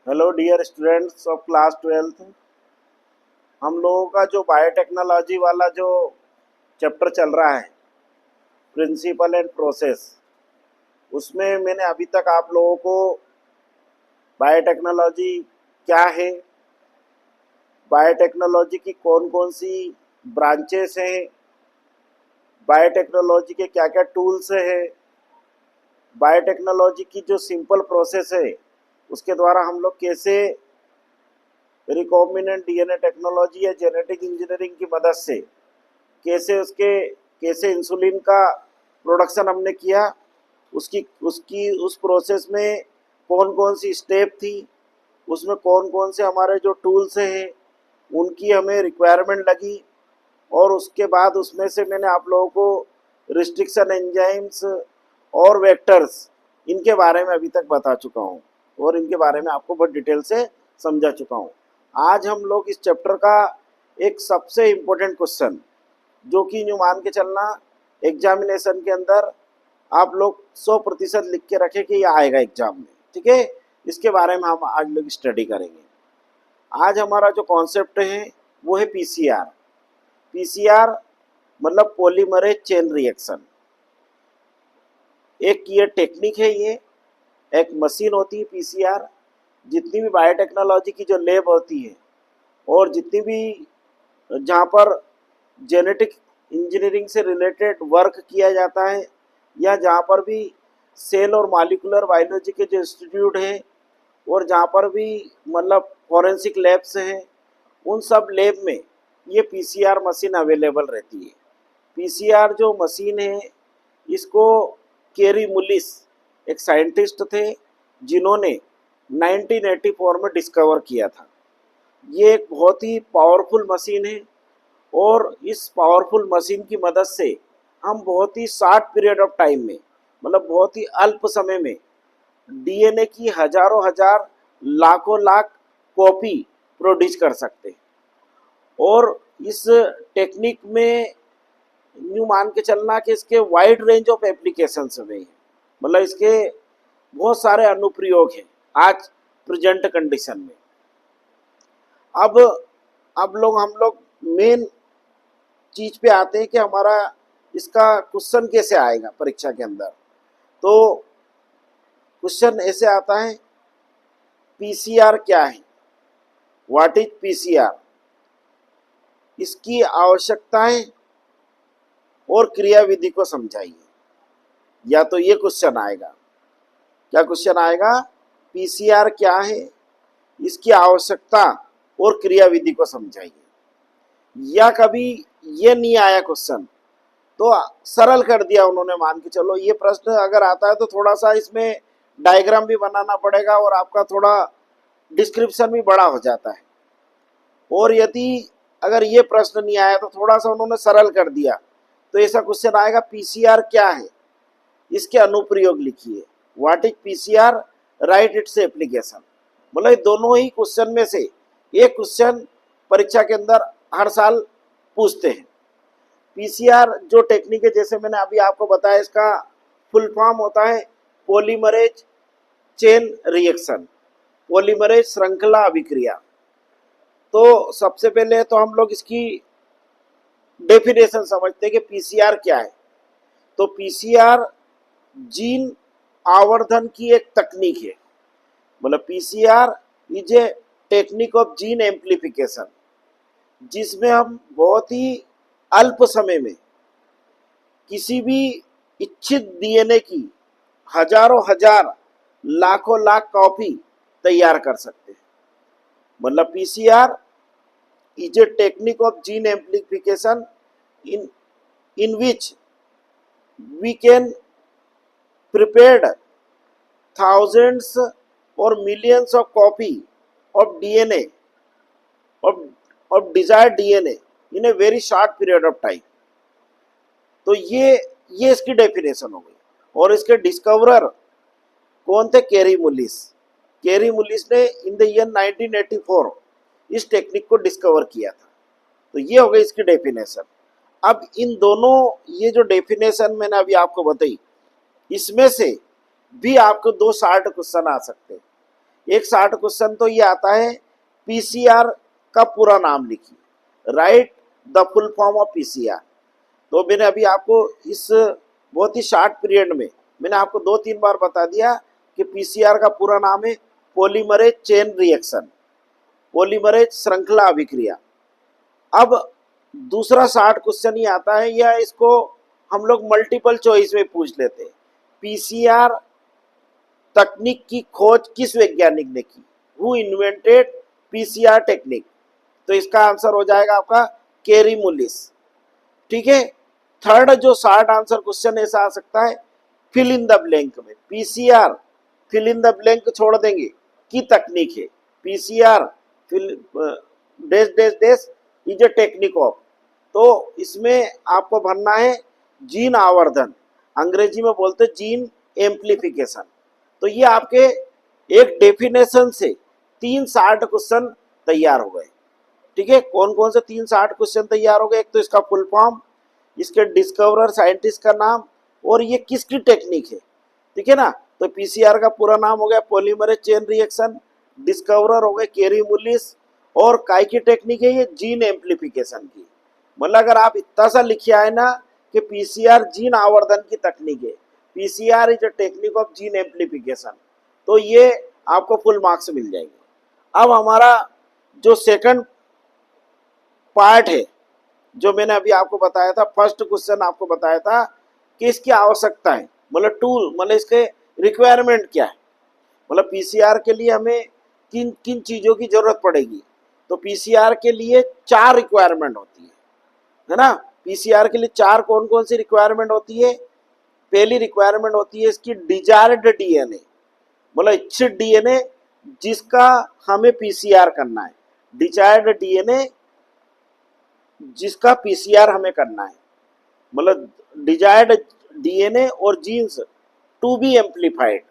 Hello dear students of class 12th। हम लोगों का जो बायोटेक्नोलॉजी वाला जो चैप्टर चल रहा है, प्रिंसिपल एंड प्रोसेस, उसमें मैंने अभी तक आप लोगों को बायोटेक्नोलॉजी क्या है, बायोटेक्नोलॉजी की कौन कौन सी ब्रांचेस हैं, बायोटेक्नोलॉजी के क्या क्या टूल्स हैं, बायोटेक्नोलॉजी की जो सिंपल प्रोसेस है उसके द्वारा हम लोग कैसे रिकॉम्बिनेंट डीएनए टेक्नोलॉजी या जेनेटिक इंजीनियरिंग की मदद से कैसे इंसुलिन का प्रोडक्शन हमने किया, उसकी उसकी उस प्रोसेस में कौन कौन सी स्टेप थी, उसमें कौन कौन से हमारे जो टूल्स हैं उनकी हमें रिक्वायरमेंट लगी, और उसके बाद उसमें से मैंने आप लोगों को रिस्ट्रिक्शन एंजाइम्स और वेक्टर्स इनके बारे में अभी तक बता चुका हूँ और इनके बारे में आपको बहुत डिटेल से समझा चुका हूँ। आज हम लोग इस चैप्टर का एक सबसे इम्पोर्टेंट क्वेश्चन, जो कि यूँ मान के चलना एग्जामिनेशन के अंदर आप लोग 100% लिख के रखें कि ये आएगा एग्जाम में, ठीक है। इसके बारे में हम आज लोग स्टडी करेंगे। आज हमारा जो कॉन्सेप्ट है वो है पीसीआर। पीसीआर मतलब पॉलीमरेज चेन रिएक्शन। एक ये टेक्निक है, ये एक मशीन होती है पीसीआर। जितनी भी बायोटेक्नोलॉजी की जो लैब होती है और जितनी भी जहाँ पर जेनेटिक इंजीनियरिंग से रिलेटेड वर्क किया जाता है, या जहाँ पर भी सेल और मॉलिक्यूलर बायोलॉजी के जो इंस्टीट्यूट हैं और जहाँ पर भी मतलब फॉरेंसिक लैब्स हैं, उन सब लैब में ये पीसीआर मशीन अवेलेबल रहती है। पीसीआर जो मशीन है, इसको केरी मुलिस एक साइंटिस्ट थे जिन्होंने 1984 में डिस्कवर किया था। ये एक बहुत ही पावरफुल मशीन है और इस पावरफुल मशीन की मदद से हम बहुत ही शॉर्ट पीरियड ऑफ टाइम में, मतलब बहुत ही अल्प समय में डीएनए की हजारों हजार लाखों लाख कॉपी प्रोड्यूस कर सकते हैं। और इस टेक्निक में यूँ मान के चलना कि इसके वाइड रेंज ऑफ एप्लीकेशंस में है, मतलब इसके बहुत सारे अनुप्रयोग हैं आज प्रेजेंट कंडीशन में। अब हम लोग मेन चीज पे आते हैं कि हमारा इसका क्वेश्चन कैसे आएगा परीक्षा के अंदर। तो क्वेश्चन ऐसे आता है, पीसीआर क्या है, व्हाट इज पीसीआर, इसकी आवश्यकताएं और क्रियाविधि को समझाइए। या तो ये क्वेश्चन आएगा, क्या क्वेश्चन आएगा, पीसीआर क्या है, इसकी आवश्यकता और क्रियाविधि को समझाइए। या कभी ये नहीं आया क्वेश्चन तो सरल कर दिया उन्होंने, मान के चलो ये प्रश्न अगर आता है तो थोड़ा सा इसमें डायग्राम भी बनाना पड़ेगा और आपका थोड़ा डिस्क्रिप्शन भी बड़ा हो जाता है। और यदि अगर ये प्रश्न नहीं आया तो थोड़ा सा उन्होंने सरल कर दिया, तो ऐसा क्वेश्चन आएगा, पीसीआर क्या है, इसके अनुप्रयोग लिखिए। What is PCR, right its application. मतलब दोनों ही क्वेश्चन में से एक क्वेश्चन परीक्षा के अंदर हर साल पूछते हैं। पीसीआर जो टेक्निक है, जैसे मैंने अभी आपको बताया, इसका फुल फॉर्म होता है पॉलीमरेज चेन रिएक्शन, पॉलीमरेज श्रृंखला अभिक्रिया। तो सबसे पहले तो हम लोग इसकी डेफिनेशन समझते हैं कि पीसीआर क्या है। तो पीसीआर जीन आवर्धन की एक तकनीक है, मतलब PCR is a technique of gene amplification, जिसमें हम बहुत ही अल्प समय में किसी भी इच्छित डीएनए की हजारों हजार लाखों लाख कॉपी तैयार कर सकते हैं। मतलब PCR is a technique of gene amplification in which we can prepared thousands or millions of copy of DNA of, of desired DNA in a very short period of time। तो ये इसकी definition हो गई। और इसके discoverer कौन थे, केरी मुलिस। केरी मुलिस ने इन द ईयर 1984 इस टेक्निक को डिस्कवर किया था। तो ये हो गई इसकी डेफिनेशन। अब इन दोनों ये जो डेफिनेशन मैंने अभी आपको बताई, इसमें से भी आपको 2 शार्ट क्वेश्चन आ सकते हैं। एक शॉर्ट क्वेश्चन तो ये आता है पीसीआर का पूरा नाम लिखिए, right the full form of PCR. तो मैंने अभी आपको इस बहुत ही शॉर्ट पीरियड में मैंने आपको 2-3 बार बता दिया कि पीसीआर का पूरा नाम है पॉलीमरेज चेन रिएक्शन, पॉलीमरेज श्रृंखला अभिक्रिया। अब दूसरा शॉर्ट क्वेश्चन ये आता है, या इसको हम लोग मल्टीपल चॉइस में पूछ लेते हैं, पीसीआर तकनीक की खोज किस वैज्ञानिक ने की, हु इन्वेंटेड पीसीआर टेक्निक। तो इसका आंसर हो जाएगा आपका केरी मुलिस। ठीक है। थर्ड जो शॉर्ट आंसर क्वेश्चन ऐसा आ सकता है, फिल इन द ब्लैंक में PCR, fill in the blank छोड़ देंगे, की तकनीक है PCR fill dash dash dash is a technique of. तो इसमें आपको भरना है जीन आवर्धन, अंग्रेजी में बोलते जीन एम्प्लीफिकेशन। तो ये आपके एक डेफिनेशन से 3 शॉर्ट क्वेश्चन तैयार हो गए। ठीक है। कौन कौन से 3 शॉर्ट क्वेश्चन तैयार हो गए, एक तो इसका फुल फॉर्म, इसके डिस्कवरर साइंटिस्ट का नाम, और ये किसकी टेक्निक है। ठीक है ना। तो पीसीआर का पूरा नाम हो गया पॉलीमरेज चेन रिएक्शन, डिस्कवरर हो गए केरी मुलिस, और काय की टेक्निक है ये जीन एम्प्लीफिकेशन की। मतलब अगर आप इतना सा लिखे आए ना कि पीसीआर जीन आवर्धन की तकनीक है, PCR is a technique of gene amplification, तो ये आपको फुल मार्क्स मिल जाएंगे। अब हमारा जो सेकंड पार्ट है, जो मैंने अभी आपको बताया था, फर्स्ट क्वेश्चन आपको बताया था कि इसकी आवश्यकता है, मतलब टूल, मतलब इसके रिक्वायरमेंट क्या है, मतलब पीसीआर के लिए हमें किन किन चीज़ों की जरूरत पड़ेगी। तो पीसीआर के लिए 4 रिक्वायरमेंट होती है ना। पीसीआर के लिए 4 कौन कौन सी रिक्वायरमेंट होती है। पहली रिक्वायरमेंट होती है इसकी डिजायर्ड डीएनए, मतलब इच्छित डीएनए जिसका हमें पीसीआर करना है, डिजायर्ड डीएनए जिसका पीसीआर हमें करना है, मतलब डिजायर्ड डीएनए और जीन्स टू बी एम्प्लीफाइड,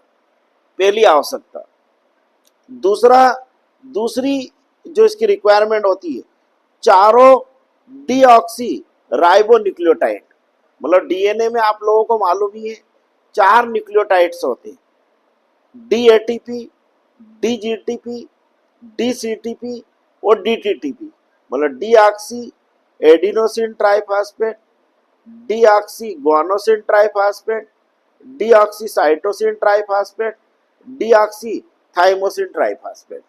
पहली आवश्यकता। दूसरी जो इसकी रिक्वायरमेंट होती है, चारों डीऑक्सी राइबो न्यूक्लियोटाइड, मतलब डीएनए में आप लोगों को मालूम ही है 4 न्यूक्लियोटाइड्स होते हैं, डीएटीपी, डीजीटीपी, डीसीटीपी और डीटीटीपी, मतलब deoxy adenosine triphosphate, deoxy guanosine triphosphate, deoxy cytosine triphosphate, deoxy thymosin triphosphate.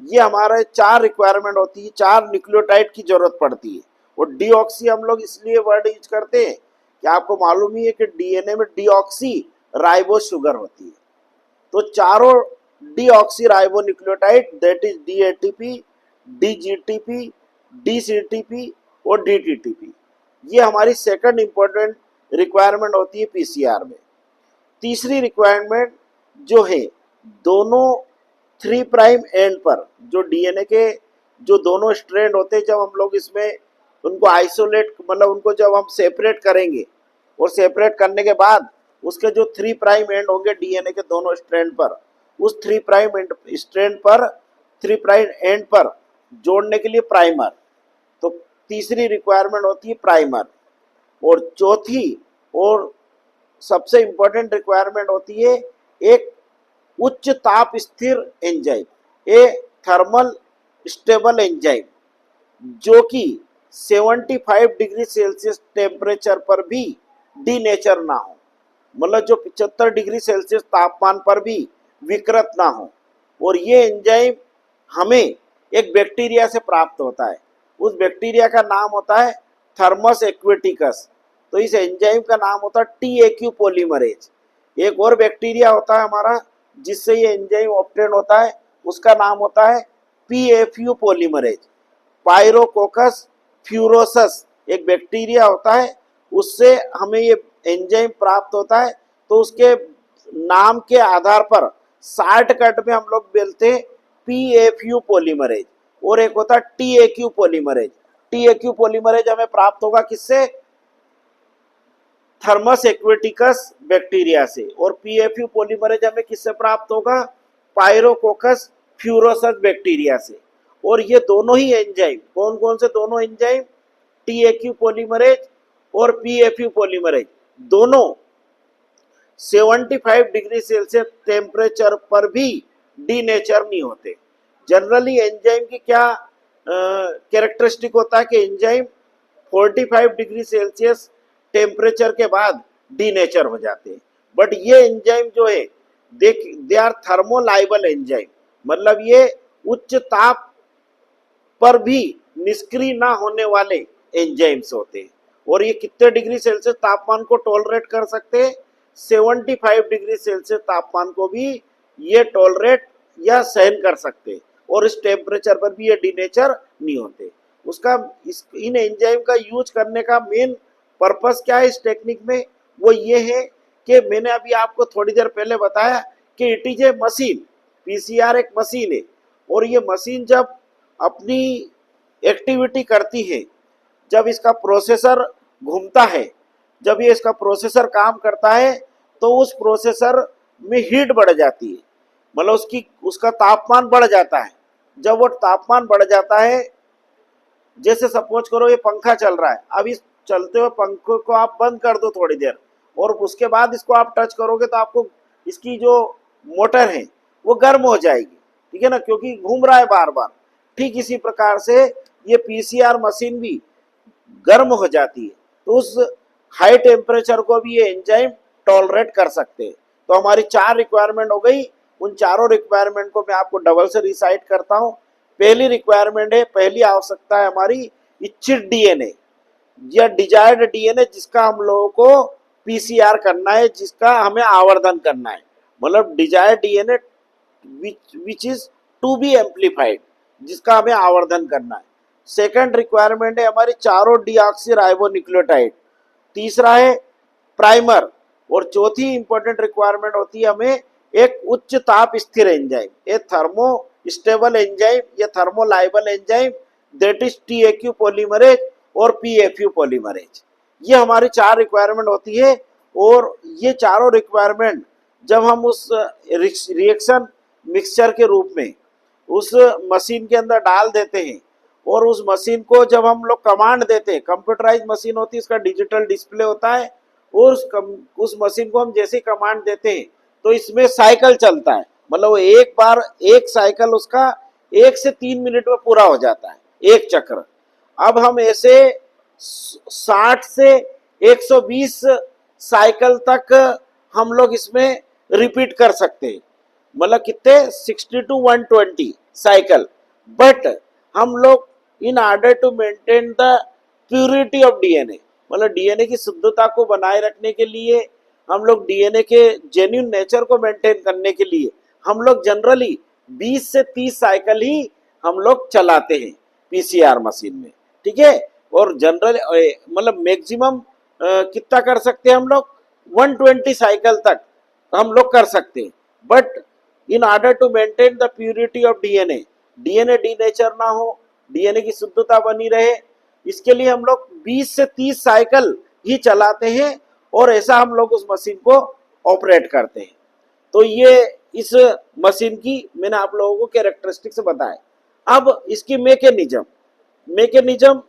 ये हमारे 4 रिक्वायरमेंट होती है, 4 न्यूक्लियोटाइड की जरूरत पड़ती है। और डीऑक्सी हम लोग इसलिए वर्ड यूज करते हैं कि आपको मालूम ही है कि डीएनए में डीऑक्सी राइबो शुगर होती है। तो चारों deoxyribonucleotide, that is dATP, dGTP, dCTP और डीटीटीपी, ये हमारी सेकंड इंपॉर्टेंट रिक्वायरमेंट होती है पीसीआर में। तीसरी रिक्वायरमेंट जो है, दोनों 3 प्राइम एंड पर जो डीएनए के जो दोनों स्ट्रैंड होते हैं, जब हम लोग इसमें उनको आइसोलेट, मतलब उनको जब हम सेपरेट करेंगे, और सेपरेट करने के बाद उसके जो 3 प्राइम एंड होंगे डीएनए के दोनों स्ट्रैंड पर, उस 3 प्राइम एंड स्ट्रैंड पर 3 प्राइम एंड पर जोड़ने के लिए प्राइमर। तो तीसरी रिक्वायरमेंट होती है प्राइमर। और चौथी और सबसे इंपॉर्टेंट रिक्वायरमेंट होती है एक उच्च ताप स्थिर एंजाइम, ए थर्मल स्टेबल एंजाइम, जो कि 75 डिग्री सेल्सियस टेम्परेचर पर भी डीनेचर ना हो, मतलब जो 75 डिग्री सेल्सियस तापमान पर भी विकृत ना हो। और ये एंजाइम हमें एक बैक्टीरिया से प्राप्त होता है, उस बैक्टीरिया का नाम होता है थर्मस एक्वेटिकस। तो इस एंजाइम का नाम होता है टीएक्यू पॉलीमरेज। एक और बैक्टीरिया होता है हमारा जिससे ये एंजाइम ऑब्टेन होता है, उसका नाम होता है पीएफयू पॉलीमरेज, पायरोकोकस फ्यूरोसस एक बैक्टीरिया होता है, उससे हमें ये एंजाइम प्राप्त होता है। तो उसके नाम के आधार पर शॉर्टकट में हम लोग बोलते हैं पीएफयू पॉलीमरेज, और एक होता है टीएक्यू पॉलीमरेज। टीएक्यू पॉलीमरेज हमें प्राप्त होगा किससे, थर्मस एक्वेटिकस बैक्टीरिया से। और पीएफयू पॉलीमरेज हमें किससे प्राप्त होगा, पायरोकोकस फ्यूरोसस बैक्टीरिया से। और ये दोनों ही एंजाइम, कौन कौन से दोनों एंजाइम, टीएक्यू पॉलीमरेज और पीएफयू पॉलीमरेज, दोनों 75 डिग्री सेल्सियस टेम्परेचर पर भी डीनेचर नहीं होते। जनरली एंजाइम की क्या कैरेक्टरिस्टिक होता है कि एंजाइम 45 डिग्री सेल्सियस टेम्परेचर के बाद डीनेचर हो जाते हैं। बट ये एंजाइम जो है दे आर थर्मोलाइबल एंजाइम, मतलब ये उच्च ताप पर भी निष्क्रिय ना होने वाले एंजाइम्स होते हैं। और ये कितने डिग्री सेल्सियस तापमान को टॉलरेट कर सकते हैं? 75 डिग्री सेल्सियस तापमान को भी ये टॉलरेट या सहन कर सकते हैं, और इस टेम्परेचर पर भी ये डीनेचर नहीं होते। उसका इन एंजाइम का यूज करने का मेन पर्पस क्या है इस टेक्निक में? वो ये है कि मैंने अभी आपको थोड़ी देर पहले बताया कि it is a machine, PCR एक मशीन है, और ये मशीन जब अपनी एक्टिविटी करती है, जब इसका प्रोसेसर घूमता है, जब ये इसका प्रोसेसर काम करता है, तो उस प्रोसेसर में हीट बढ़ जाती है, मतलब उसका तापमान बढ़ जाता है। जब वो तापमान बढ़ जाता है, जैसे सपोज करो ये पंखा चल रहा है, अब इस चलते हुए पंखे को आप बंद कर दो थोड़ी देर, और उसके बाद इसको आप टच करोगे तो आपको इसकी जो मोटर है वो गर्म हो जाएगी, ठीक है ना, क्योंकि घूम रहा है बार बार। ठीक इसी प्रकार से ये पीसीआर मशीन भी गर्म हो जाती है, तो उस हाई टेम्परेचर को भी ये एंजाइम टॉलरेट कर सकते हैं। तो हमारी 4 रिक्वायरमेंट हो गई। उन चारों रिक्वायरमेंट को मैं आपको डबल से रिसाइट करता हूँ। पहली रिक्वायरमेंट है, पहली आवश्यकता है हमारी इच्छित डीएनए या डिजायर्ड डीएनए, जिसका हम लोगों को पीसीआर करना है, जिसका हमें आवर्धन करना है, मतलब desired DNA which is to be amplified, जिसका हमें आवर्धन करना है। सेकंड रिक्वायरमेंट है हमारी चारों डीऑक्सी राइबोन्यूक्लियोटाइड। तीसरा है प्राइमर, और चौथी इंपॉर्टेंट रिक्वायरमेंट होती है हमें एक उच्च ताप स्थिर एंजाइम, ए थर्मो स्टेबल एंजाइम या थर्मोलाइबल एंजाइम, दैट इज टीएक्यू पॉलीमरेज और पीएफयू पॉलीमरेज। ये हमारी 4 रिक्वायरमेंट होती है, और ये चारों रिक्वायरमेंट जब हम उस रिएक्शन मिक्सचर के रूप में उस मशीन के अंदर डाल देते हैं, और उस मशीन को जब हम लोग कमांड देते हैं, कंप्यूटराइज मशीन होती है, इसका डिजिटल डिस्प्ले होता है, और उस मशीन को हम जैसे कमांड देते हैं तो इसमें साइकिल चलता है, मतलब वो एक बार एक साइकिल उसका 1 से 3 मिनट में पूरा हो जाता है, एक चक्र। अब हम ऐसे 60 से 120 साइकिल तक हम लोग इसमें रिपीट कर सकते हैं, मतलब कितने 60 टू 120 साइकिल। बट हम लोग in order to maintain the purity of DNA, मतलब डीएनए की शुद्धता को बनाए रखने के लिए, हम लोग डीएनए के जेन्युइन नेचर को मेंटेन करने के लिए हम लोग जनरली 20 से 30 साइकिल ही हम लोग चलाते हैं पीसीआर मशीन में, ठीक है। और जनरल मतलब मैक्सिमम कितना कर सकते हैं हम लोग? 120 साइकिल तक हम लोग कर सकते हैं। But in order to maintain the purity of DNA, DNA denature ना हो, डीएनए की शुद्धता बनी रहे, इसके लिए हम लोग 20 से 30 साइकिल ही चलाते हैं, और ऐसा हम लोग उस मशीन को ऑपरेट करते हैं। तो ये इस मशीन की मैंने आप लोगों को कैरेक्टरिस्टिक्स बताया। अब इसकी मैकेनिज्म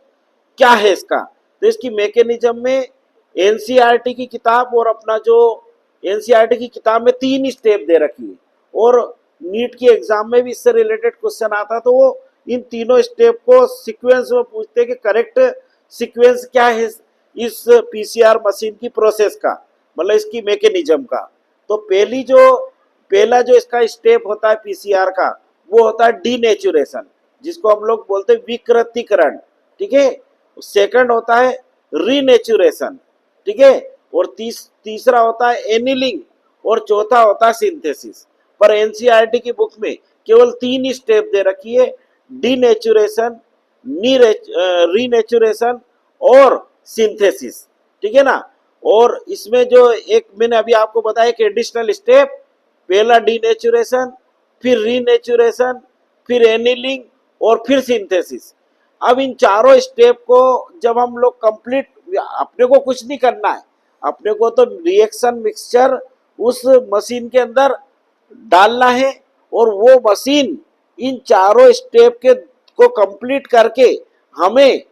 क्या है इसका? तो इसकी मैकेनिज्म में एनसीईआरटी की किताब और अपना जो एनसीईआरटी की किताब में 3 स्टेप दे रखी है, और नीट की एग्जाम में भी इससे रिलेटेड क्वेश्चन आता, तो वो इन तीनों स्टेप को सीक्वेंस में पूछते हैं कि करेक्ट सीक्वेंस क्या है इस पीसीआर मशीन की प्रोसेस का, मतलब इसकी मैकेनिज्म का। तो पहला जो इसका स्टेप होता है पीसीआर का, वो होता है डीनेचुरेशन, जिसको हम लोग बोलते हैं विकृतीकरण, ठीक है। सेकंड होता है रीनेचुरेशन, ठीक है, और तीसरा होता है एनिलिंग, और चौथा होता है सिंथेसिस। पर एनसीईआरटी की बुक में केवल 3 स्टेप दे रखी है, डीनेचुरेशन, रीनेचुरेशन और सिंथेसिस, ठीक है ना। और इसमें जो एक मैंने अभी आपको बताया कि एडिशनल स्टेप, पहला डीनेचुरेशन, फिर रीनेचुरेशन, फिर एनिलिंग और फिर सिंथेसिस। अब इन चारों स्टेप को जब हम लोग कंप्लीट, अपने को कुछ नहीं करना है, अपने को तो रिएक्शन मिक्सचर उस मशीन के अंदर डालना है, और वो मशीन इन चारों स्टेप के को कंप्लीट करके हमें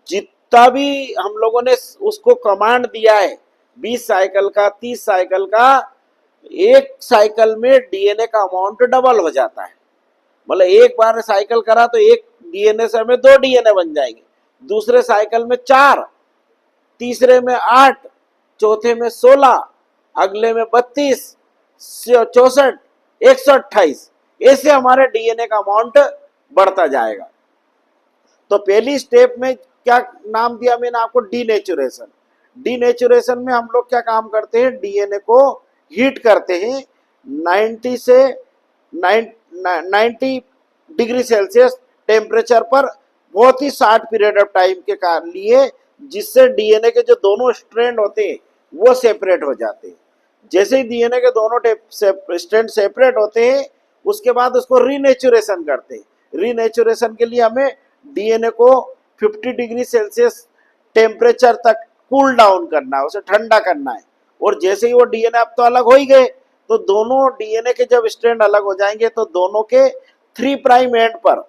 जितना भी हम लोगों ने उसको कमांड दिया है 20 साइकिल का, 30 साइकिल का, एक साइकिल में डीएनए का अमाउंट डबल हो जाता है। मतलब एक बार साइकिल करा तो एक डीएनए से हमें 2 डीएनए बन जाएंगे, दूसरे साइकिल में 4, तीसरे में 8, चौथे में 16, अगले में 32, 64, 128, ऐसे हमारे डीएनए का अमाउंट बढ़ता जाएगा। तो पहली स्टेप में क्या नाम दिया मैंने आपको, डीनेचुरेशन। डीनेचुरेशन में हम लोग क्या काम करते हैं, डीएनए को हीट करते हैं 90 से 90 डिग्री सेल्सियस टेम्परेचर पर, बहुत ही शॉर्ट पीरियड ऑफ टाइम के लिए, जिससे डीएनए के जो दोनों स्ट्रैंड होते हैं वो सेपरेट हो जाते हैं। जैसे ही डीएनए के दोनों स्ट्रैंड सेपरेट होते हैं, उसके बाद उसको रीनेचुरेशन करते हैं। रीनेचुरेशन के लिए हमें डीएनए को 50 डिग्री सेल्सियस टेम्परेचर तक कूल डाउन करना है, उसे ठंडा करना है। और जैसे ही वो डीएनए अब तो अलग हो ही गए, तो दोनों डीएनए के जब स्ट्रैंड अलग हो जाएंगे तो दोनों के 3 प्राइम एंड पर,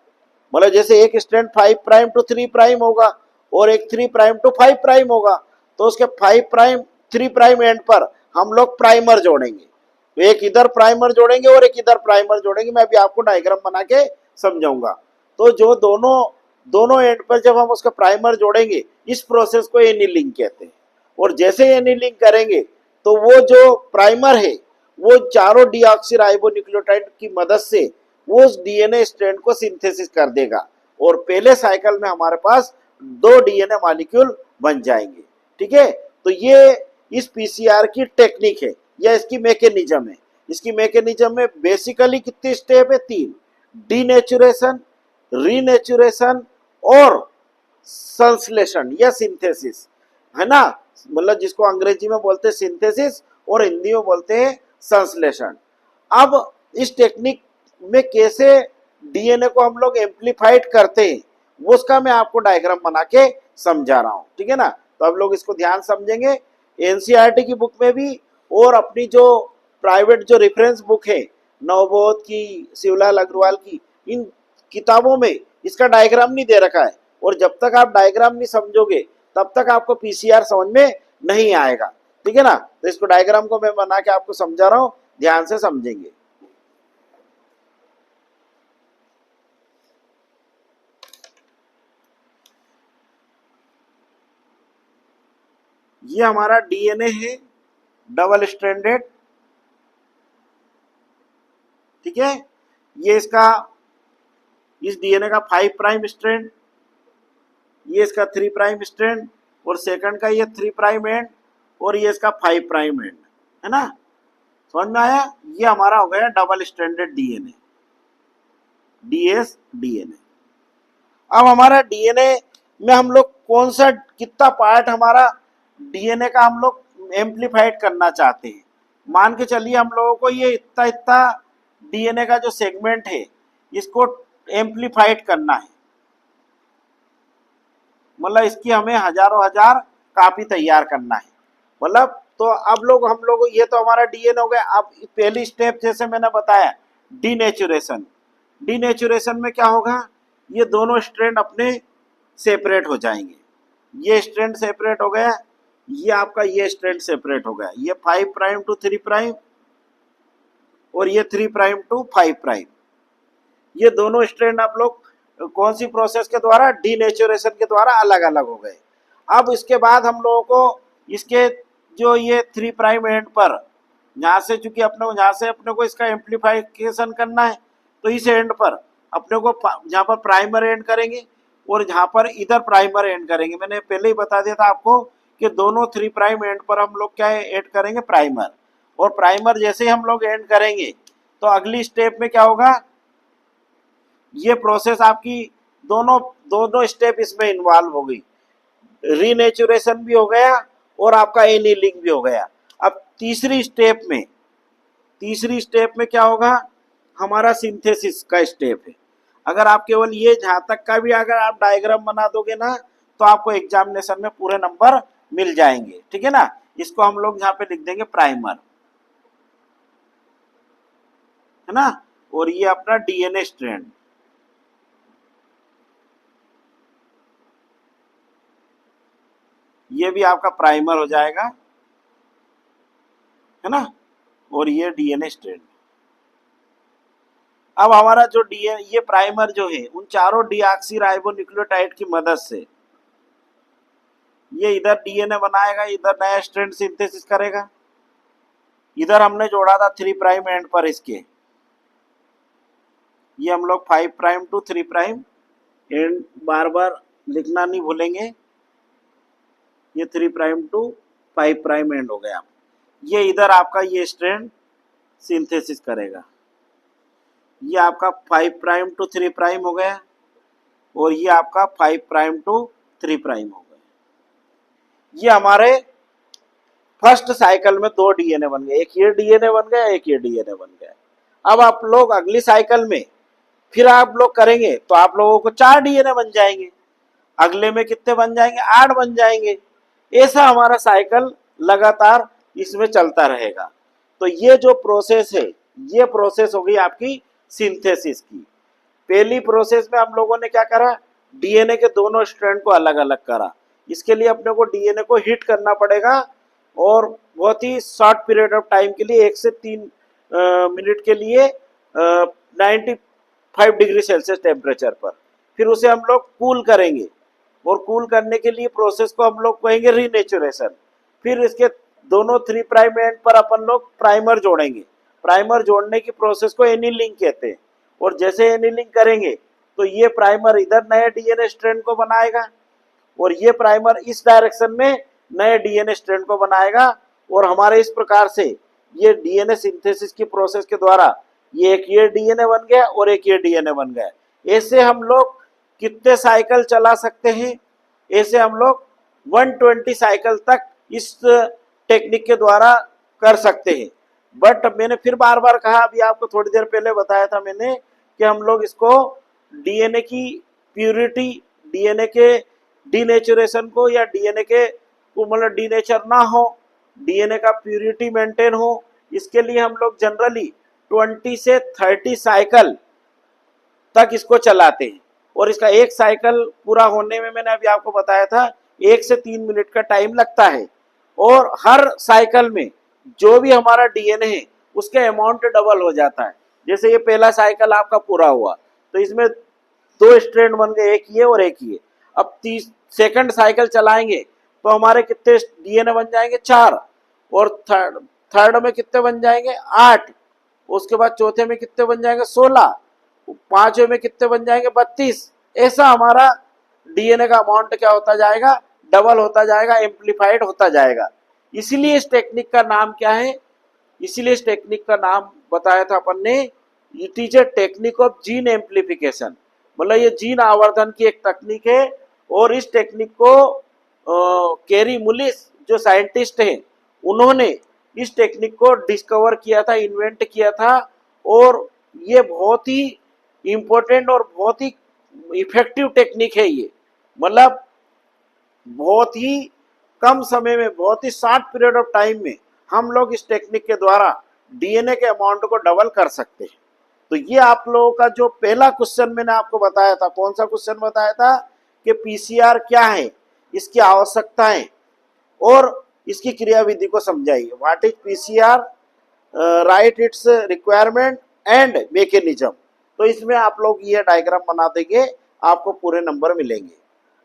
मतलब जैसे एक स्ट्रैंड 5 प्राइम टू 3 प्राइम होगा और एक 3 प्राइम टू 5 प्राइम होगा, तो उसके 5 प्राइम 3 प्राइम एंड पर हम लोग प्राइमर जोड़ेंगे। तो एक इधर प्राइमर जोड़ेंगे और एक इधर प्राइमर जोड़ेंगे। मैं अभी आपको डायग्राम बना के समझाऊंगा। तो जो दोनों दोनों एंड पर जब हम उसका प्राइमर जोड़ेंगे, इस प्रोसेस को एनीलिंग कहते हैं। और जैसे एनीलिंग करेंगे तो वो जो प्राइमर है वो चारों डीऑक्सीराइबोन्यूक्लियोटाइड की मदद से वो उस डीएनए स्ट्रैंड को सिंथेसिस कर देगा और पहले साइकिल में हमारे पास 2 डीएनए मॉलिक्यूल बन जाएंगे। ठीक है, तो ये इस पीसीआर की टेक्निक है या इसकी मैकेनिज्म है। इसकी मैकेनिज्म में बेसिकली कितने स्टेप है, 3। डीनेचुरेशन, रीनेचुरेशन और संश्लेषण या सिंथेसिस, है ना। मतलब जिसको अंग्रेजी में बोलते हैं सिंथेसिस और हिंदी में बोलते हैं संश्लेषण। अब इस टेक्निक में कैसे डीएनए को हम लोग एम्प्लीफाइड करते हैं, वो उसका मैं आपको डायग्राम बना के समझा रहा हूं। ठीक है ना, तो अब लोग इसको ध्यान समझेंगे। एनसीईआरटी की बुक में भी और अपनी जो प्राइवेट जो रेफरेंस बुक है, नवबोध की, शिवलाल अग्रवाल की, इन किताबों में इसका डायग्राम नहीं दे रखा है। और जब तक आप डायग्राम नहीं समझोगे तब तक आपको पीसीआर समझ में नहीं आएगा। ठीक है ना, तो इसको डायग्राम को मैं बना के आपको समझा रहा हूं, ध्यान से समझेंगे। ये हमारा डीएनए है, डबल स्ट्रैंडेड। ठीक है, ये इसका, इस डीएनए का 5 प्राइम स्ट्रैंड, ये इसका 3 प्राइम स्ट्रैंड और सेकंड का ये 3 प्राइम एंड और ये इसका 5 प्राइम एंड, है ना। समझ में आया, ये हमारा हो गया double stranded DNA, DS DNA. अब हमारा डीएनए में हम लोग कौन सा, कितना पार्ट हमारा डीएनए का हम लोग एम्प्लीफाइड करना चाहते हैं। मान के चलिए हम लोगों को ये इतना इतना डीएनए का जो सेगमेंट है इसको एम्प्लीफाइड करना है। मतलब इसकी हमें हजारों हजार कापी तैयार करना है। मतलब तो अब लोग हम लोग, ये तो हमारा डीएनए हो गया। अब पहली स्टेप जैसे मैंने बताया, डीनेचुरेशन। डीनेचुरेशन में क्या होगा, ये दोनों स्ट्रैंड अपने सेपरेट हो जाएंगे। ये स्ट्रैंड सेपरेट हो गया, ये आपका ये स्ट्रैंड सेपरेट हो गया। ये 5 प्राइम टू 3 प्राइम और ये 3 प्राइम टू 5 प्राइम। ये दोनों स्ट्रैंड आप लोग कौन सी प्रोसेस के द्वारा, डीनेचुरेशन के द्वारा अलग अलग हो गए। अब इसके बाद हम लोगों को इसके जो ये 3 प्राइम एंड पर, यहाँ से चूंकि अपने को, यहाँ से अपने को इसका एम्प्लीफिकेशन करना है, तो इस एंड पर अपने को जहाँ पर प्राइमर एंड करेंगे और जहाँ पर इधर प्राइमर एंड करेंगे। मैंने पहले ही बता दिया था आपको कि दोनों 3 प्राइम एंड पर हम लोग क्या ऐड करेंगे, प्राइमर। और प्राइमर जैसे ही हम लोग एंड करेंगे तो अगली स्टेप में क्या होगा, ये प्रोसेस आपकी दोनों दोनों स्टेप इसमें इन्वॉल्व हो गई। रीनेचुरेशन भी हो गया और आपका एनीलिंग भी हो गया। अब तीसरी स्टेप में क्या होगा, हमारा सिंथेसिस का स्टेप है। अगर आप केवल ये जहां तक का भी अगर आप डायग्राम बना दोगे ना, तो आपको एग्जामिनेशन में पूरे नंबर मिल जाएंगे। ठीक है ना, इसको हम लोग यहाँ पे लिख देंगे प्राइमर, है ना। और ये अपना डीएनए स्ट्रैंड, ये भी आपका प्राइमर हो जाएगा, है ना। और ये डीएनए स्ट्रैंड। अब हमारा जो डीएनए ये प्राइमर जो है उन चारों डीऑक्सीराइबोन्यूक्लियोटाइड की मदद से ये इधर डीएनए बनाएगा, इधर नया स्ट्रैंड सिंथेसिस करेगा। इधर हमने जोड़ा था 3 प्राइम एंड पर इसके, ये हम लोग 5 प्राइम टू 3 प्राइम एंड बार बार लिखना नहीं भूलेंगे। ये 3 प्राइम टू 5 प्राइम एंड हो गया। ये इधर आपका ये स्ट्रैंड सिंथेसिस करेगा। ये आपका 5 प्राइम टू 3 प्राइम हो गया और ये आपका 5 प्राइम टू 3 प्राइम हो गया। ये हमारे फर्स्ट साइकिल में 2 डीएनए बन गए, एक ये डीएनए बन गया, एक ये डीएनए बन गया। अब आप लोग अगली साइकिल में फिर आप लोग करेंगे तो आप लोगों को 4 डीएनए बन जाएंगे, अगले में कितने बन जाएंगे, 8 बन जाएंगे। ऐसा हमारा साइकिल लगातार इसमें चलता रहेगा। तो ये जो प्रोसेस है ये प्रोसेस हो गई आपकी सिंथेसिस की। पहली प्रोसेस में हम लोगों ने क्या करा, डीएनए के दोनों स्ट्रैंड को अलग अलग करा। इसके लिए अपने को डीएनए को हीट करना पड़ेगा और बहुत ही शॉर्ट पीरियड ऑफ टाइम के लिए 1 से 3 मिनट के लिए 95 डिग्री सेल्सियस टेम्परेचर पर। फिर उसे हम लोग कूल करेंगे और कूल करने के लिए प्रोसेस को हम लोग कहेंगे रीनेचुरेशन। फिर इसके दोनों 3 प्राइम एंड पर अपन लोग प्राइमर जोड़ेंगे। प्राइमर जोड़ने की प्रोसेस को एनीलिंग कहते हैं। और जैसे एनीलिंग करेंगे तो ये प्राइमर इधर नए डीएनए स्ट्रैंड को बनाएगा और ये प्राइमर इस डायरेक्शन में नए डीएनए स्ट्रैंड को बनाएगा। और हमारे इस प्रकार से ये डीएनए सिंथेसिस की प्रोसेस के द्वारा ये डीएनए बन गया और एक ये डीएनए बन गया। ऐसे हम लोग कितने साइकिल चला सकते हैं, ऐसे हम लोग 120 साइकिल तक इस टेक्निक के द्वारा कर सकते हैं। बट मैंने फिर बार बार कहा, अभी आपको थोड़ी देर पहले बताया था मैंने कि हम लोग इसको डीएनए की प्यूरिटी, डीएनए के डीनेचुरेशन को या डीएनए के मतलब डीनेचर ना हो, डीएनए का प्यूरिटी मेंटेन हो, इसके लिए हम लोग जनरली 20 से 30 साइकिल तक इसको चलाते हैं। और इसका एक साइकिल पूरा होने में मैंने अभी आपको बताया था 1 से 3 मिनट का टाइम लगता है। और हर साइकिल में जो भी हमारा डीएनए है उसका अमाउंट डबल हो जाता है। जैसे ये पहला साइकिल आपका पूरा हुआ तो इसमें 2 स्ट्रैंड बन गए, एक ये और एक ये। अब 30 सेकंड साइकिल चलाएंगे तो हमारे कितने डीएनए बन जाएंगे, 4। और थर्ड में कितने बन जाएंगे, 8। उसके बाद चौथे में कितने बन जाएंगे, 16। पांचवें में कितने बन जाएंगे, 32। ऐसा हमारा डीएनए का अमाउंट क्या होता जाएगा, डबल होता जाएगा, एम्प्लीफाइड होता जाएगा। इसीलिए इस टेक्निक का नाम क्या है, इसीलिए इस टेक्निक का नाम बताया था अपन ने, it is a technique of gene amplification. मतलब ये जीन आवर्धन की एक तकनीक है। और इस टेक्निक को कैरी मुलिस जो साइंटिस्ट हैं उन्होंने इस टेक्निक को डिस्कवर किया था, इन्वेंट किया था। और ये बहुत ही इम्पोर्टेंट और बहुत ही इफेक्टिव टेक्निक है ये। मतलब बहुत ही कम समय में, बहुत ही शॉर्ट पीरियड ऑफ टाइम में हम लोग इस टेक्निक के द्वारा डीएनए के अमाउंट को डबल कर सकते हैं। तो ये आप लोगों का जो पहला क्वेश्चन मैंने आपको बताया था, कौन सा क्वेश्चन बताया था कि पीसीआर क्या है, इसकी आवश्यकताएं और इसकी क्रियाविधि को समझाइए। What is PCR, right it's requirement and mechanism. तो इसमें आप लोग ये डायग्राम बना देंगे, आपको पूरे नंबर मिलेंगे।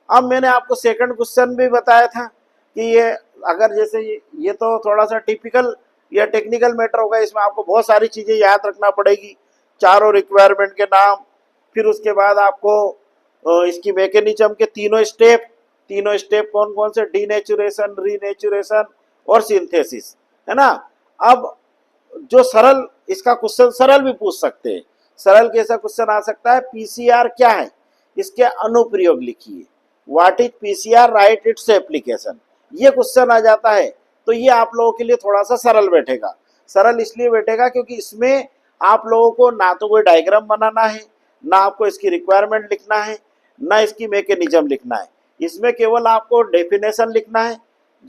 अब मैंने आपको सेकंड क्वेश्चन भी बताया था कि ये अगर जैसे ये तो थोड़ा सा टिपिकल या टेक्निकल मैटर होगा, इसमें आपको बहुत सारी चीज़ें याद रखना पड़ेगी, चारों रिक्वायरमेंट के नाम, फिर उसके बाद आपको इसकी मैकेनिज्म के तीनों स्टेप कौन कौन से, डीनेचुरेशन, रीनेचुरेशन और सिंथेसिस, है ना। अब जो सरल, इसका क्वेश्चन सरल भी पूछ सकते हैं। सरल कैसा क्वेश्चन आ सकता है, पीसीआर क्या है, इसके अनुप्रयोग लिखिए। What is PCR, right its application. ये क्वेश्चन आ जाता है तो ये आप लोगों के लिए थोड़ा सा सरल बैठेगा। सरल इसलिए बैठेगा क्योंकि इसमें आप लोगों को ना तो कोई डायग्राम बनाना है, ना आपको इसकी रिक्वायरमेंट लिखना है, ना इसकी मैकेनिज्म लिखना है। इसमें केवल आपको डेफिनेशन लिखना है,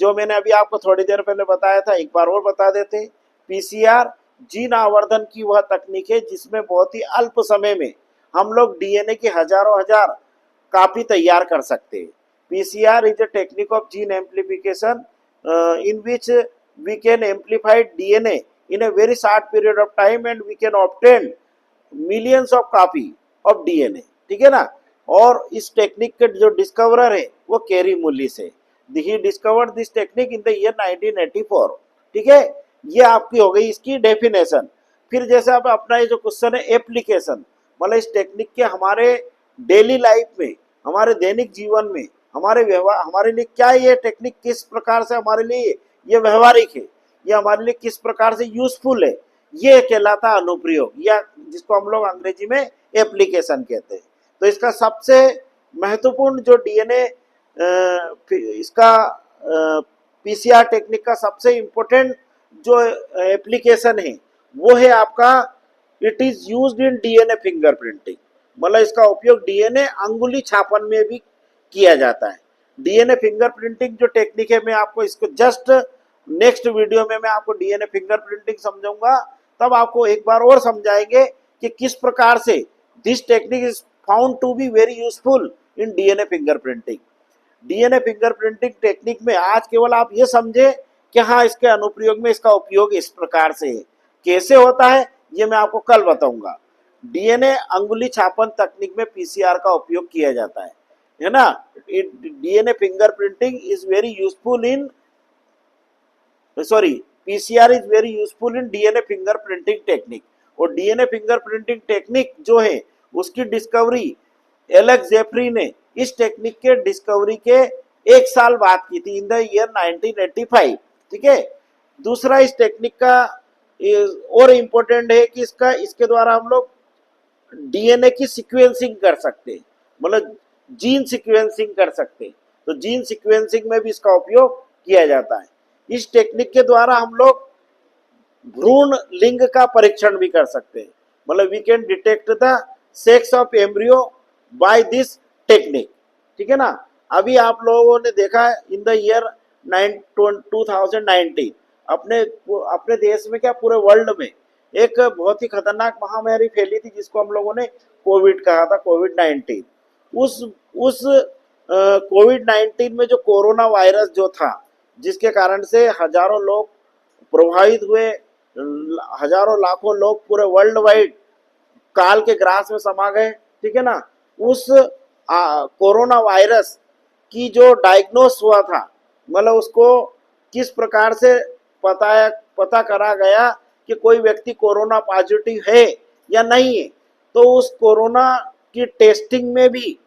जो मैंने अभी आपको थोड़ी देर पहले बताया था, एक बार और बता देते। पीसीआर जीन आवर्धन की वह तकनीक है जिसमें बहुत ही अल्प समय में हम लोग डीएनए की हजारों हजार कापी तैयार कर सकते हैं। PCR is a technique of gene amplification in which we can amplify DNA in a very short period of time and we can obtain millions of copy of DNA, ठीक है ना। और इस टेक्निक के जो डिस्कवरर है वो carry मुलिस है। He discovered this technique in the year 1984, ठीक है। ये आपकी हो गई इसकी डेफिनेशन। फिर जैसे आप अपना ये जो क्वेश्चन है एप्लीकेशन, मतलब इस टेक्निक के हमारे डेली लाइफ में, हमारे दैनिक जीवन में, हमारे व्यवहार, हमारे लिए क्या ये टेक्निक किस प्रकार से हमारे लिए ये व्यवहारिक है, ये हमारे लिए किस प्रकार से यूजफुल है, ये कहलाता अनुप्रयोग, या जिसको हम लोग अंग्रेजी में एप्लीकेशन कहते हैं। तो इसका सबसे महत्वपूर्ण जो डीएनए इसका पीसीआर टेक्निक का सबसे इम्पोर्टेंट जो एप्लीकेशन है वो है आपका, it is used in DNA fingerprinting, मतलब इसका उपयोग डीएनए अंगुली छापन में भी किया जाता है। डीएनए फिंगरप्रिंटिंग जो टेक्निक है, मैं आपको इसको जस्ट नेक्स्ट वीडियो में मैं आपको डीएनए फिंगरप्रिंटिंग समझाऊंगा, तब आपको एक बार और समझाएंगे कि किस प्रकार से this technique is found to be very useful in DNA fingerprinting. DNA fingerprinting technique में आज केवल आप ये समझे कि हाँ इसके अनुप्रयोग में इसका उपयोग इस प्रकार से है, कैसे होता है ये मैं आपको कल बताऊंगा। डीएनए अंगुली छापन तकनीक में पीसीआर का उपयोग किया जाता है ना। DNA fingerprinting is very useful in PCR is very useful in DNA fingerprinting technique. और डीएनए फिंगरप्रिंटिंग टेक्निक जो है उसकी डिस्कवरी एलेक्स जेफरी ने इस टेक्निक के डिस्कवरी के एक साल बाद की थी, इन द ईयर 1985, ठीक है। दूसरा इस टेक्निक का और इम्पोर्टेंट है कि इसके द्वारा हम लोग डीएनए की सीक्वेंसिंग कर सकते हैं, मतलब जीन सीक्वेंसिंग कर सकते हैं। तो जीन सीक्वेंसिंग में भी इसका उपयोग किया जाता है। इस टेक्निक के द्वारा हम लोग भ्रूण लिंग का परीक्षण भी कर सकते हैं, मतलब we can detect the sex of embryo by this technique, ठीक है ना। अभी आप लोगों ने देखा है इन द ईयर 2019 अपने देश में क्या पूरे वर्ल्ड में एक बहुत ही खतरनाक महामारी फैली थी जिसको हम लोगों ने कोविड कहा था, कोविड-19। उस कोविड-19 में जो कोरोना वायरस जो था, जिसके कारण से हजारों लोग प्रभावित हुए, हजारों लाखों लोग पूरे वर्ल्ड वाइड काल के ग्रास में समा गए, ठीक है ना। उस कोरोना वायरस की जो डायग्नोस हुआ था, मतलब उसको किस प्रकार से पता करा गया कि कोई व्यक्ति कोरोना पॉजिटिव है या नहीं है, तो उस कोरोना की टेस्टिंग में भी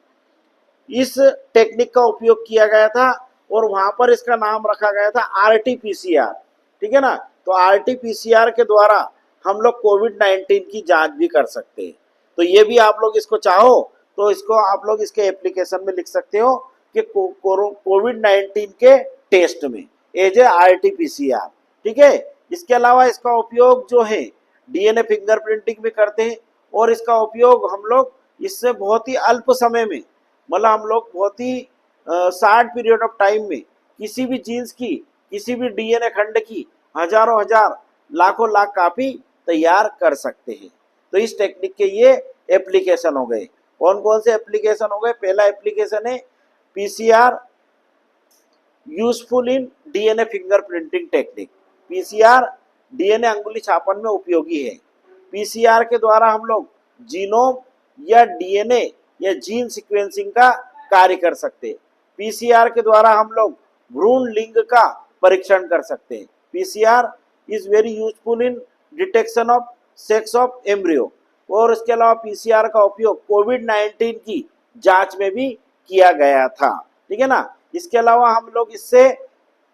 इस टेक्निक का उपयोग किया गया था और वहां पर इसका नाम रखा गया था आरटीपीसीआर, ठीक है ना। तो आरटीपीसीआर के द्वारा हम लोग कोविड-19 की जांच भी कर सकते हैं। तो ये भी आप लोग इसको चाहो तो इसको आप लोग इसके एप्लीकेशन में लिख सकते हो कि कोविड-19 के टेस्ट में एज ए आरटीपीसीआर, ठीक है। इसके अलावा इसका उपयोग जो है डीएनए फिंगरप्रिंटिंग में करते हैं और इसका उपयोग हम लोग इससे बहुत ही अल्प समय में, मतलब हम लोग बहुत ही शॉर्ट पीरियड ऑफ टाइम में किसी भी जीन्स की, किसी भी डीएनए खंड की हजारों हजार लाखों लाख कॉपी तैयार कर सकते हैं। तो इस टेक्निक के ये एप्लीकेशन हो गए। कौन कौन से एप्लीकेशन हो गए? पहला एप्लीकेशन है PCR useful in DNA fingerprinting technique. PCR DNA अंगुली छापन में उपयोगी है। पीसीआर के द्वारा हम लोग जीनोम या डीएनए या जीन सीक्वेंसिंग का कार्य कर सकते हैं। पीसीआर के द्वारा हम लोग भ्रूण लिंग का परीक्षण कर सकते हैं। PCR is very useful in detection of sex of embryo. और इसके अलावा पीसीआर का उपयोग कोविड-19 की जांच में भी किया गया था, ठीक है ना। इसके अलावा हम लोग इससे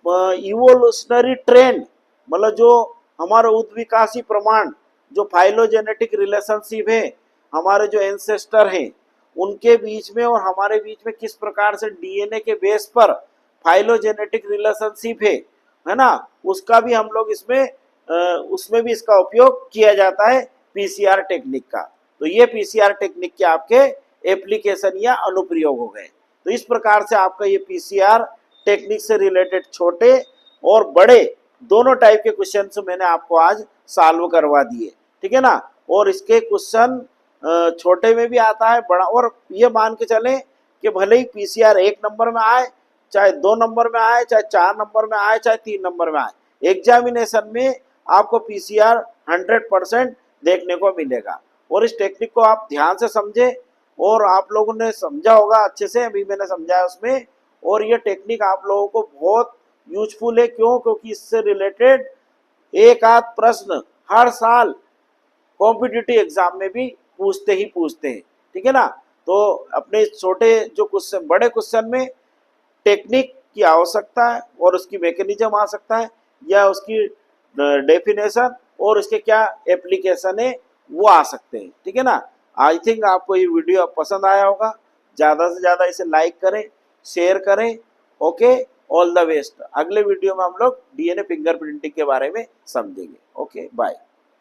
इवोल्यूशनरी ट्रेंड, मतलब जो हमारे उद्विकासी प्रमाण, जो फाइलोजेनेटिक रिलेशनशिप है, हमारे जो एंसेस्टर हैं उनके बीच में और हमारे बीच में किस प्रकार से डीएनए के बेस पर फाइलोजेनेटिक रिलेशनशिप है ना, उसका भी हम लोग उसमें भी इसका उपयोग किया जाता है पीसीआर टेक्निक का। तो ये पीसीआर टेक्निक के आपके एप्लीकेशन या अनुप्रयोग हो गए। तो इस प्रकार से आपका ये पीसीआर टेक्निक से रिलेटेड छोटे और बड़े दोनों टाइप के क्वेश्चन मैंने आपको आज सॉल्व करवा दिए, ठीक है ना। और इसके क्वेश्चन छोटे में भी आता है, बड़ा, और ये मान के चले कि भले ही पीसीआर 1 नंबर में आए, चाहे 2 नंबर में आए, चाहे 4 नंबर में आए, चाहे 3 नंबर में आए, एग्जामिनेशन में आपको पीसीआर 100% देखने को मिलेगा। और इस टेक्निक को आप ध्यान से समझे, और आप लोगों ने समझा होगा अच्छे से, अभी मैंने समझाया उसमें। और ये टेक्निक आप लोगों को बहुत यूजफुल है। क्यों? क्योंकि इससे रिलेटेड एक आध प्रश्न हर साल कॉम्पिटिटिव एग्जाम में भी पूछते हैं। ठीक है ना? तो अपने छोटे जो क्वेश्चन, बड़े क्वेश्चन में टेक्निक की आवश्यकता है और उसकी मैकेनिज्म आ सकता है, या उसकी डेफिनेशन और उसके क्या एप्लीकेशन है वो आ सकते हैं। ठीक है ना? आई थिंक आपको ये वीडियो पसंद आया होगा। ज़्यादा से ज़्यादा इसे लाइक करें, शेयर करें। Okay, all the best. अगले वीडियो में हम लोग डीएनए फिंगरप्रिंटिंग के बारे में समझेंगे। Okay, bye.